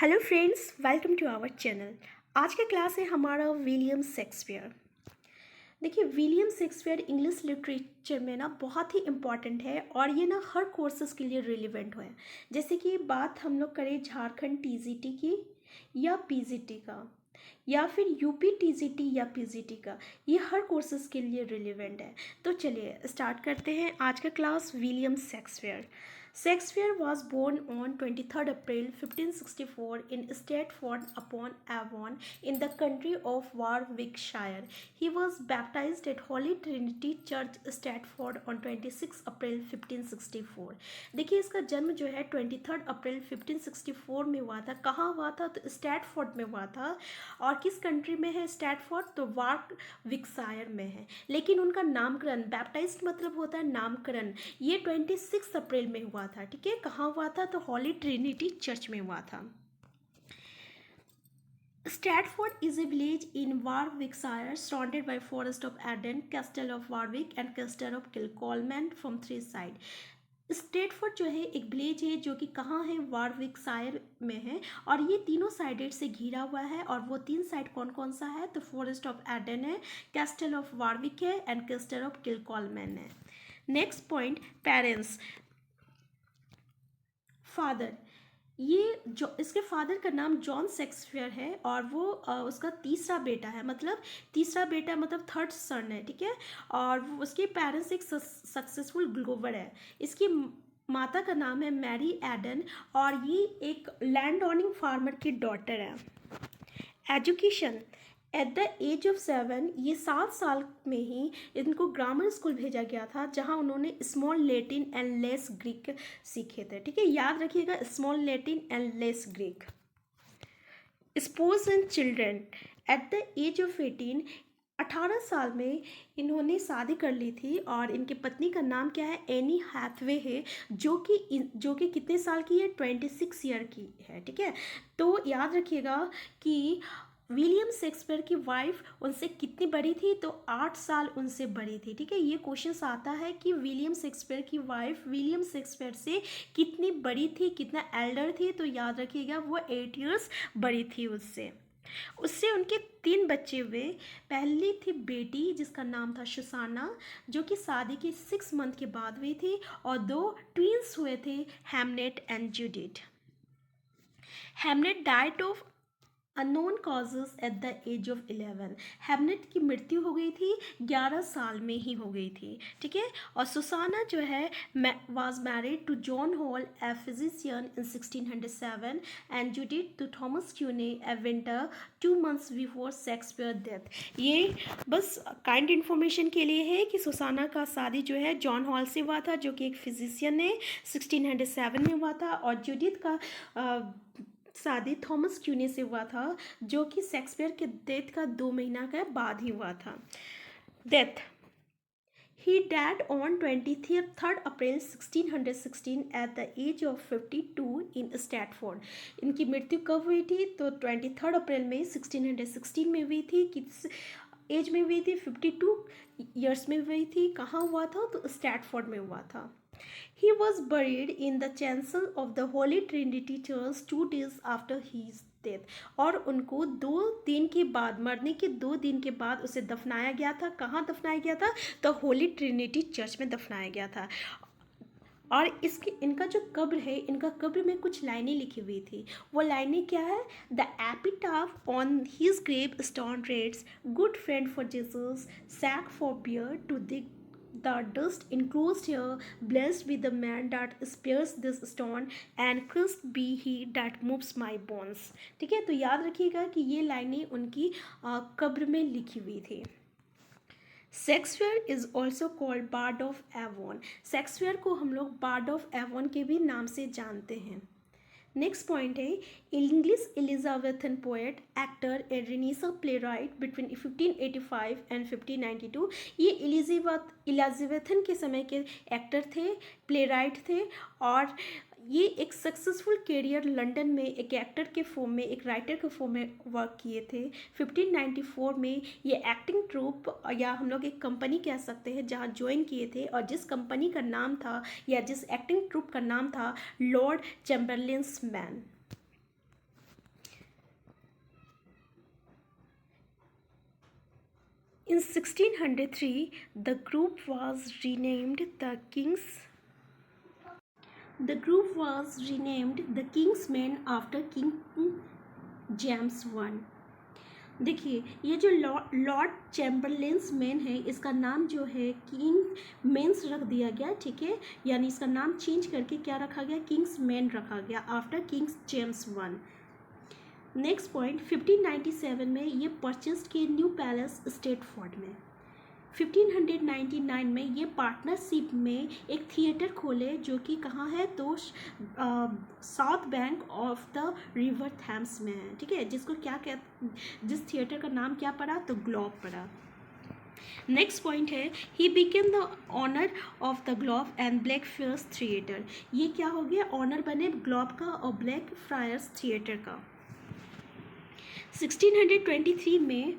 Hello friends, welcome to our channel. आज का class है हमारा विलियम शेक्सपियर। देखिए, विलियम शेक्सपियर इंग्लिश लिटरेचर में ना बहुत ही इम्पॉर्टेंट है और ये ना हर कोर्सेज के लिए रिलेवेंट है। जैसे कि बात हम लोग करें झारखंड टीजीटी की या पीजीटी का या फिर यूपी टीजीटी या पीजीटी का, ये हर कोर्सेज के लिए रिलेवेंट है। तो चलिए स्टार्ट करते हैं आज का class. William Shakespeare Shakespeare was born on 23rd April 1564 in Stratford upon Avon in the county of Warwickshire. He was baptized at Holy Trinity Church, Stratford on 26 अप्रैल 1564। देखिए, इसका जन्म जो है 23 अप्रैल 1564 में हुआ था। कहाँ हुआ था? तो स्टैटफोर्ड में हुआ था। और किस कंट्री में है स्टैटफोर्ड? तो वार्विकशायर में है। लेकिन उनका नामकरण, बैप्टाइज्ड मतलब होता है नामकरण, ये 26 अप्रैल में हुआ था। ठीक है, कहाँ हुआ था? तो हॉली ट्रिनिटी चर्च में हुआ था। Stratford is a village in Warwickshire surrounded by Forest of Arden, Castle of Warwick and Castle of Kilcolman from three sides. Stratford जो है एक विलेज है जो कि कहाँ है? वारविकशायर में है और ये तीनों साइडेड से घिरा हुआ है। और वो तीन साइड कौन कौन सा है? तो फॉरेस्ट ऑफ एडन है, कैस्टल ऑफ वारविक है एंड कैस्टल ऑफ किलकॉलमैन है। Next point, parents. फादर, ये जो इसके फादर का नाम जॉन शेक्सपियर है और वो उसका तीसरा बेटा है, मतलब तीसरा बेटा मतलब थर्ड सन है। ठीक है, और उसके पेरेंट्स एक सक्सेसफुल ग्लोवर है। इसकी माता का नाम है मैरी एडन और ये एक लैंड ओनिंग फार्मर की डॉटर है। Education, at the age of 7, ये 7 साल में ही इनको ग्रामर स्कूल भेजा गया था जहां उन्होंने small Latin and less Greek सीखे थे। ठीक है, याद रखिएगा, small Latin and less Greek. Spouse and children, at the age of 18, 18 साल में इन्होंने शादी कर ली थी और इनकी पत्नी का नाम क्या है? एनी हैथवे है, जो कि कितने साल की है? 26 ईयर की है। ठीक है, तो याद रखिएगा कि विलियम शेक्सपियर की वाइफ उनसे कितनी बड़ी थी? तो 8 साल उनसे बड़ी थी। ठीक है, ये क्वेश्चन आता है कि विलियम शेक्सपियर की वाइफ विलियम शेक्सपियर से कितनी बड़ी थी, कितना एल्डर थी? तो याद रखिएगा वो 8 ईयर्स बड़ी थी उससे। उससे उनके 3 बच्चे हुए। पहली थी बेटी जिसका नाम था सुसाना, जो कि शादी के 6 मंथ के बाद हुई थी, और 2 ट्विंस हुए थे, Hamnet and Judith. Hamnet died of unknown causes at the age of 11। Hamnet की मृत्यु हो गई थी 11 साल में ही हो गई थी। ठीक है, और सुसाना जो है was married to John Hall a physician in 1607 and Judith to Thomas Quiney a vintner 2 months before Shakespeare death. ये बस काइंड इन्फॉर्मेशन के लिए है कि सुसाना का शादी जो है जॉन हॉल से हुआ था, जो कि एक फिजिशियन है, 1607 में हुआ था। और जूडिथ का शादी थॉमस क्यूने से हुआ था, जो कि शेक्सपियर के डेथ का 2 महीना के बाद ही हुआ था। Death, he died on 23rd April 1616 at the age of 52 in Stratford। इनकी मृत्यु कब हुई थी? तो 23 अप्रैल में 1616 में हुई थी। किस एज में हुई थी? 52 ईयर्स में हुई थी। कहाँ हुआ था? तो स्टैटफोर्ड में हुआ था। He was buried in the chancel of the Holy Trinity Church 2 days after his death। और उनको 2 दिन के बाद, मरने के 2 दिन के बाद उसे दफनाया गया था। कहाँ दफनाया गया था? तो होली ट्रिनिटी चर्च में दफनाया गया था। और इनका जो कब्र है, इनका कब्र में कुछ लाइनें लिखी हुई थी। वो लाइनें क्या है? The epitaph on his grave stone reads, good friend for Jesus, sake forbear to the dust enclosed here, blessed be the man that spares this stone, and cursed be he that moves my bones। ठीक है, तो याद रखिएगा कि ये लाइनें उनकी कब्र में लिखी हुई थी। Shakespeare is also called bard of Avon. Shakespeare को हम लोग बार्ड ऑफ एवॉन के भी नाम से जानते हैं। नेक्स्ट पॉइंट है English Elizabethan poet, actor and renaissance playwright between 1585 and 1592। ये एलिजाबेथन के समय के एक्टर थे, प्लेराइट थे, और ये एक सक्सेसफुल कैरियर लंदन में एक एक्टर के फॉर्म में, एक राइटर के फॉर्म में वर्क किए थे। 1594 में ये एक्टिंग ट्रूप या हम लोग एक कंपनी कह सकते हैं जहाँ ज्वाइन किए थे, और जिस कंपनी का नाम था या जिस एक्टिंग ट्रूप का नाम था Lord Chamberlain's man. In 1603, the group was renamed the King's Men after King James one. देखिए ये जो लॉर्ड चैम्बरलेन्स मेन है, इसका नाम जो है किंग मेंस रख दिया गया, ठीक है, यानी इसका नाम चेंज करके क्या रखा गया, किंग्स मैन रखा गया after Kings James one. Next point 1597 में ये परचेस्ड किए न्यू पैलेस स्टेटफोर्ड में। 1599 में ये पार्टनरशिप में एक थिएटर खोले जो कि कहाँ है, तो South Bank of the river Thames में है, ठीक है, जिसको क्या जिस थिएटर का नाम क्या पड़ा, तो ग्लोब पड़ा। नेक्स्ट पॉइंट है he became the owner of the Globe and Blackfriars theatre. ये क्या हो गया, ऑनर बने ग्लोब का और ब्लैक फ्रायर्स थिएटर का। 1623 में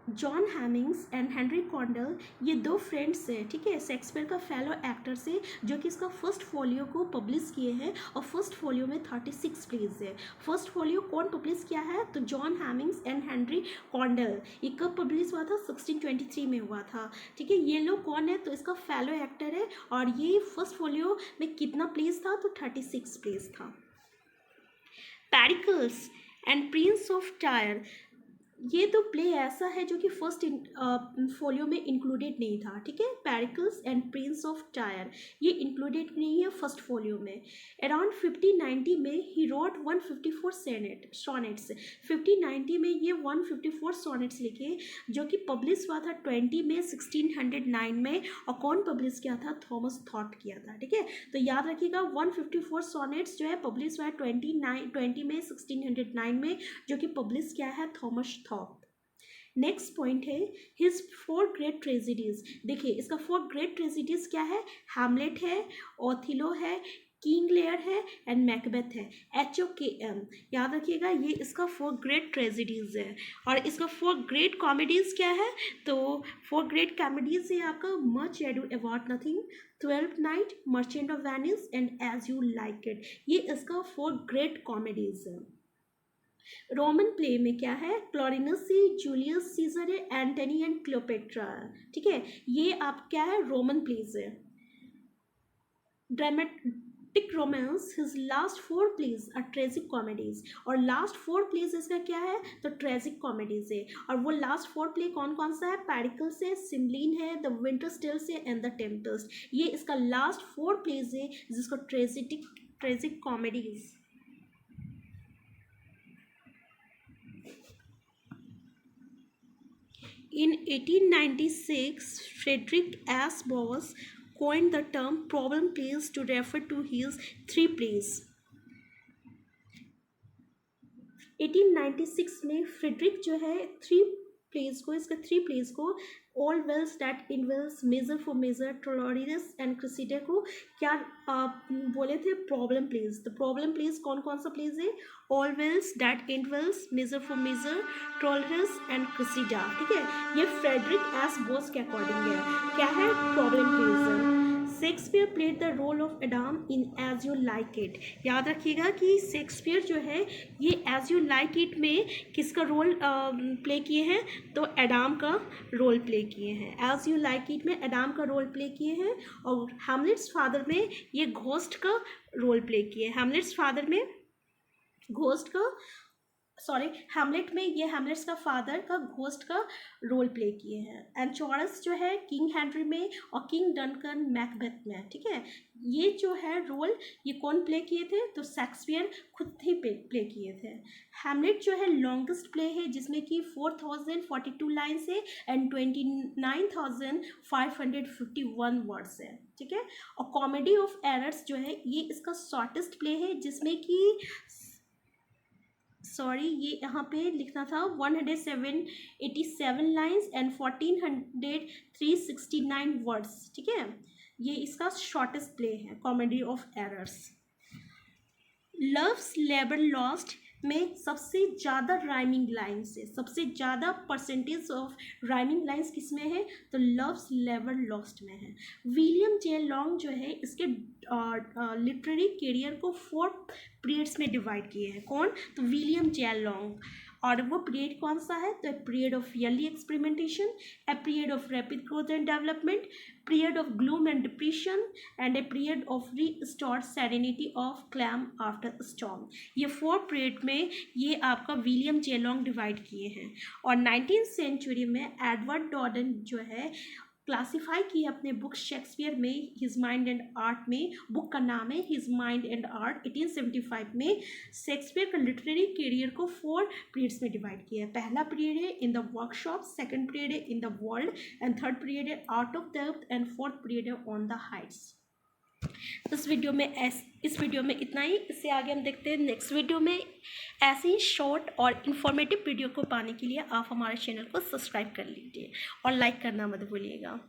जॉन हैमिंग्स एंड हेनरी कॉन्डल ये दो फ्रेंड्स हैं, ठीक है, शेक्सपियर का फेलो एक्टर से, जो कि इसका फर्स्ट फोलियो को पब्लिश किए हैं और फर्स्ट फोलियो में 36 प्लेज है। फर्स्ट फोलियो कौन पब्लिश किया है, तो जॉन हैमिंग्स एंड हेनरी कॉन्डल। ये कब पब्लिश हुआ था, 1623 में हुआ था, ठीक है। ये लोग कौन है, तो इसका फेलो एक्टर है और ये फर्स्ट फोलियो में कितना प्लेज था, तो 36 प्लेज था। Pericles and Prince of tyre, ये तो प्ले ऐसा है जो कि फर्स्ट फोलियो में इंक्लूडेड नहीं था, ठीक है। Pericles and Prince of tyre ये इंक्लूडेड नहीं है फर्स्ट फोलियो में। अराउंड 1590 में ही रोट 154 सोनेट्स। 1590 में ये 154 सोनेट्स लिखे, जो कि पब्लिश हुआ था 20 में 1609 में, और कौन पब्लिश किया था, थॉमस थॉट किया था, ठीक है। तो याद रखिएगा 154 सोनेट्स जो है पब्लिश हुआ है 20 में 1609 में, जो कि पब्लिश किया है थॉमस थॉट। नेक्स्ट पॉइंट है हिज 4 ग्रेट ट्रेजिडीज। देखिए इसका 4 ग्रेट ट्रेजिडीज क्या है, हैमलेट है, ओथिलो है, किंग लेयर है एंड मैकबेथ है। HOKM याद रखिएगा, ये इसका 4 ग्रेट ट्रेजिडीज है। और इसका 4 ग्रेट कॉमेडीज क्या है, तो 4 ग्रेट कॉमेडीज है आपका much ado about nothing, 12th night, merchant of Venice and as you like it. ये इसका 4 ग्रेट कॉमेडीज है। रोमन प्ले में क्या है, क्लोरिनस है, जूलियस सीजर है, एंटनी एंड क्लियोपेट्रा है, ठीक है। ये आप क्या है, रोमन प्लेज है। Dramatic romance his last 4 plays are tragic comedies, और लास्ट 4 प्लेज इसका क्या है, तो ट्रेजिक कॉमेडीज है। और वो लास्ट 4 प्ले कौन कौन सा है, पेरिकल्स है, सिमलिन है, द विंटर्स टेल्स है एंड द टेम्पेस्ट। ये इसका लास्ट 4 प्लेज है जिसको tragic comedies. In 1896, Frederick S. Boss coined the term problem plays to refer to his 3 plays. 1896 में फ्रेडरिक जो है 3 प्लेस को all wells that ends well, measure for measure, Troilus and Cressida को क्या बोले थे, प्रॉब्लम प्लेस। तो प्रॉब्लम प्लेस कौन कौन सा प्लेस है, all wells that ends well, measure for measure, Troilus and Cressida, ठीक है। ये फ्रेडरिक एस बॉस के अकॉर्डिंग है, क्या है, प्रॉब्लम प्लेस है। Shakespeare played the role of Adam in as you like it. याद रखिएगा कि शेक्सपियर जो है ये एज यू लाइक इट में किसका रोल प्ले किए हैं, तो एडम का रोल प्ले किए हैं। एज यू लाइक इट में एडम का रोल प्ले किए हैं, और हैमलेट्स फादर में ये घोस्ट का रोल प्ले किए हैं। हैमलेट्स फादर में घोस्ट का, सॉरी, हैमलेट में ये हैमलेट्स का फादर का घोस्ट का रोल प्ले किए हैं। एंचोरस जो है किंग हेनरी में, और किंग डनकन मैकबेथ में, ठीक है। ये जो है रोल ये कौन प्ले किए थे, तो शेक्सपियर खुद ही प्ले किए थे। हैमलेट जो है लॉन्गेस्ट प्ले है जिसमें कि 4042 लाइन्स है एंड 29,551 वर्ड्स है, ठीक है। और कॉमेडी ऑफ एरर्स जो है ये इसका शॉर्टेस्ट प्ले है जिसमें कि ये यहाँ पे लिखना था 187 लाइन्स एंड 14,369 वर्ड्स, ठीक है। ये इसका शॉर्टेस्ट प्ले है, comedy of errors. Loves labour lost में सबसे ज़्यादा राइमिंग लाइन्स है, सबसे ज़्यादा परसेंटेज ऑफ राइमिंग लाइन्स किस में है, तो लव्स लेबर लॉस्ट में है। विलियम जे लॉन्ग जो है इसके लिटरेरी करियर को 4 पीरियड्स में डिवाइड किए हैं। कौन? तो विलियम जे लॉन्ग। और वो पीरियड कौन सा है? तो period of early experimentation, a period of rapid growth and development, period of gloom and depression and a period of restore serenity of calm after storm. ये 4 पीरियड में ये आपका विलियम जे लॉन्ग डिवाइड किए हैं। और 19th century में Edward डॉर्डन जो है क्लासीफाई किए अपने बुक शेक्सपियर में हिज माइंड एंड आर्ट में। बुक का नाम है हिज माइंड एंड आर्ट। 1875 में शेक्सपियर का लिटरेरी करियर को 4 पीरियड्स में डिवाइड किया है। पहला पीरियड है in the workshop, second period है in the world and third period है out of the earth and fourth period है ऑन द हाइट्स। इस वीडियो में इतना ही। इससे आगे हम देखते हैं नेक्स्ट वीडियो में। ऐसे ही शॉर्ट और इन्फॉर्मेटिव वीडियो को पाने के लिए आप हमारे चैनल को सब्सक्राइब कर लीजिए और लाइक करना मत भूलिएगा।